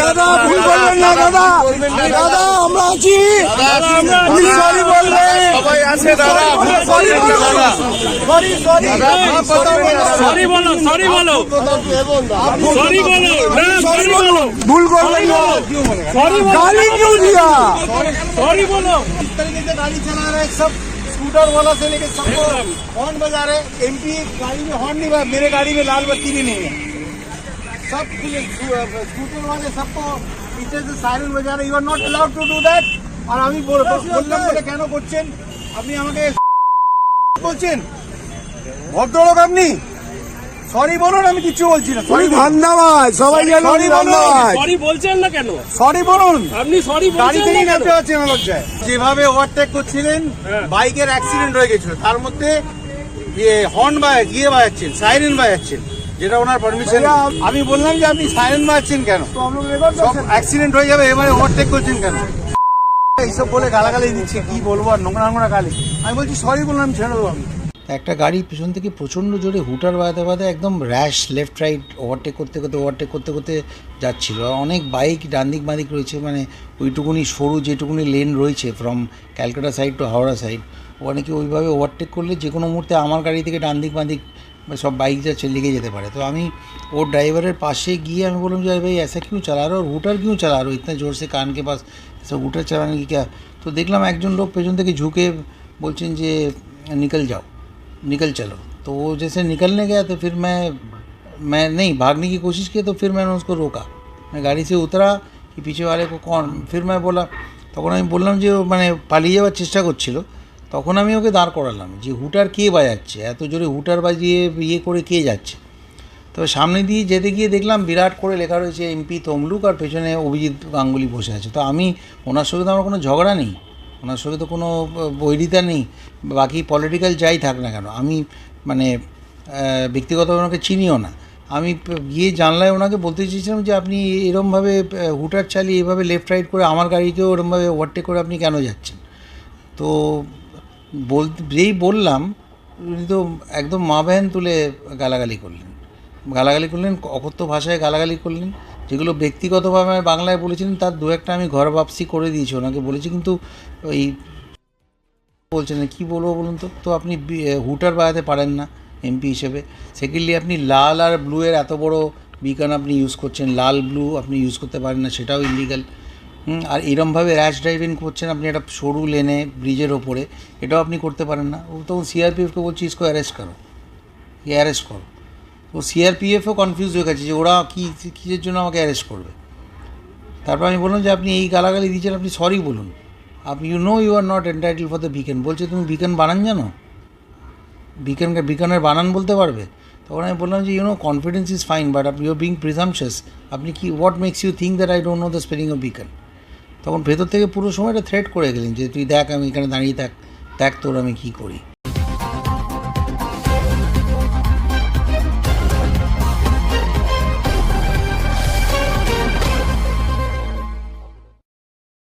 দাদা ভুল করবেন না দাদা, দাদা আমরা আছি, সরি বলবেন সবাই আছে দাদা, সরি সরি সরি সরি বলো, সরি বলো, সরি বলো, সরি বলো, ভুল করবেন না, সরি বলো, গালি क्यों दिया, सॉरी बोलो। इस तरीके से गाड़ी चला रहे हैं, सब स्कूटर वाला से लेके सबको हॉर्न बजा रहे। एमपी गाड़ी में हॉर्न नहीं बजा, मेरे गाड़ी में लाल बत्ती भी नहीं है। सब स्कूटर वाले सबको पीछे से सायरन बजा रहे। You are not allowed to do that. और আমি বললাম বলে কেন করছেন আপনি? আমাকে বলছেন ভদ্রলোক আপনি, সরি বলুন, আমি কিছু বলছি না। সরি ধন্যবাদ, সবাই জানো ধন্যবাদ, সরি বলছেন না কেন? সরি বলুন। আপনি সরি গাড়ি বলছেন থেকেই না নামতে কেন? পারছি না লজ্জায়। যেভাবে ওভারটেক করছিলেন, বাইকের অ্যাক্সিডেন্ট হয়ে গেছিল, তার মধ্যে হর্ন গিয়ে বাজাচ্ছেন, সাইরেন বাজাচ্ছেন, যেটা ওনার পারমিশন। আমি বললাম যে আপনি সাইরেন বাজাচ্ছেন কেন, সব অ্যাক্সিডেন্ট হয়ে যাবে, এবারে ওভারটেক করছেন কেন? এইসব বলে গালাগালি দিচ্ছে, কি বলবো আর, নোংরা নোংরা গালি। আমি বলছি সরি বললাম, ছেড়ে দেবো আমি। একটা গাড়ি পেছন থেকে প্রচণ্ড জোরে হুটার বাজাতে বাজাতে একদম র্যাশ লেফট রাইট ওভারটেক করতে করতে যাচ্ছিলো। অনেক বাইক ডান দিক বাঁ দিক রয়েছে, মানে ওইটুকুনি সরু যেটুকুনি লেন রয়েছে from Calcutta side to Howrah side, ওখানে কি ওইভাবে ওভারটেক করলে যে কোনো মুহূর্তে আমার গাড়ি থেকে ডান দিক বাঁ দিক সব বাইক যাচ্ছে লেগে যেতে পারে। তো আমি ওর ড্রাইভারের পাশে গিয়ে আমি বললাম যে ভাই ऐसा क्यों चला रहे हो और हुटर क्यों चला रहे हो इतना जोर से कान के पास, सब हुटर चलाने की क्या। तो देखलाम একজন লোক পেছন থেকে ঝুঁকে বলছেন যে निकल चलो। तो वो जैसे निकलने गया तो फिर मैं नहीं भागने की कोशिश की, तो फिर मैंने उसको रोका। मैं गाड़ी से उतरा कि पीछे वाले को कौन, फिर मैं बोला, তখন আমি বললাম যে মানে পালিয়ে যাওয়ার চেষ্টা করছিল, তখন আমি ওকে দাঁড় করালাম যে হুটার কে বাজাচ্ছে, এত জোরে হুটার বাজিয়ে করে কে যাচ্ছে। তবে সামনে দিয়ে যেতে গিয়ে দেখলাম বিরাট করে লেখা রয়েছে এমপি তমলুক, আর পেছনে অভিজিৎ গাঙ্গুলি বসে আছে। তো আমি ওনার সঙ্গে তো আমার কোনো ঝগড়া নেই, ওনার সঙ্গে তো কোনো বৈরিতা নেই, বাকি পলিটিক্যাল যাই থাক না কেন, আমি মানে ব্যক্তিগতভাবে ওনাকে চিনিও না। আমি গিয়ে জানলায় ওনাকে বলতে চেয়েছিলাম যে আপনি এরমভাবে হুটার চালিয়ে এভাবে লেফট রাইট করে আমার গাড়িকেও এরমভাবে ওভারটেক করে আপনি কেন যাচ্ছেন। তো যেই বললাম উনি তো একদম মা বেহেন তুলে গালাগালি করলেন, অকথ্য ভাষায় গালাগালি করলেন, যেগুলো ব্যক্তিগতভাবে বাংলায় বলেছিলেন তার দু একটা আমি ঘর বাপসি করে দিয়েছি, ওনাকে বলেছি, কিন্তু ওই বলছেন না কী বলবো বলুন তো। তো আপনি হুটার বাজাতে পারেন না এমপি হিসেবে। সেকেন্ডলি আপনি লাল আর ব্লু এর এত বড় বিকন আপনি ইউজ করছেন, লাল ব্লু আপনি ইউজ করতে পারেন না, সেটাও ইলিগাল। আর এরমভাবে র্যাশ ড্রাইভিং করছেন আপনি একটা সরু লেনে ব্রিজের ওপরে, এটাও আপনি করতে পারেন না। ও তখন সিআরপিএফকে বলছি ইসকো অ্যারেস্ট করো। তো সিআরপিএফও কনফিউজ হয়ে গেছে যে ওরা কিসের জন্য আমাকে অ্যারেস্ট করবে। তারপর আমি বললাম যে আপনি এই গালাগালি দিয়েছেন, আপনি সরি বলুন, আপনি you are not entitle for the beacon. বলছে তুমি বিকন বানান জানো, বিকনের বানান বলতে পারবে। তখন আমি বললাম যে confidence is fine, but you are being presumptuous, আপনি কি what makes you think that I don't know the spelling of beacon. তখন ভেতর থেকে পুরো সময়টা থ্রেট করে গেলেন যে তুই দেখ আমি এখানে দাঁড়িয়ে দেখ তোর আমি কী করি।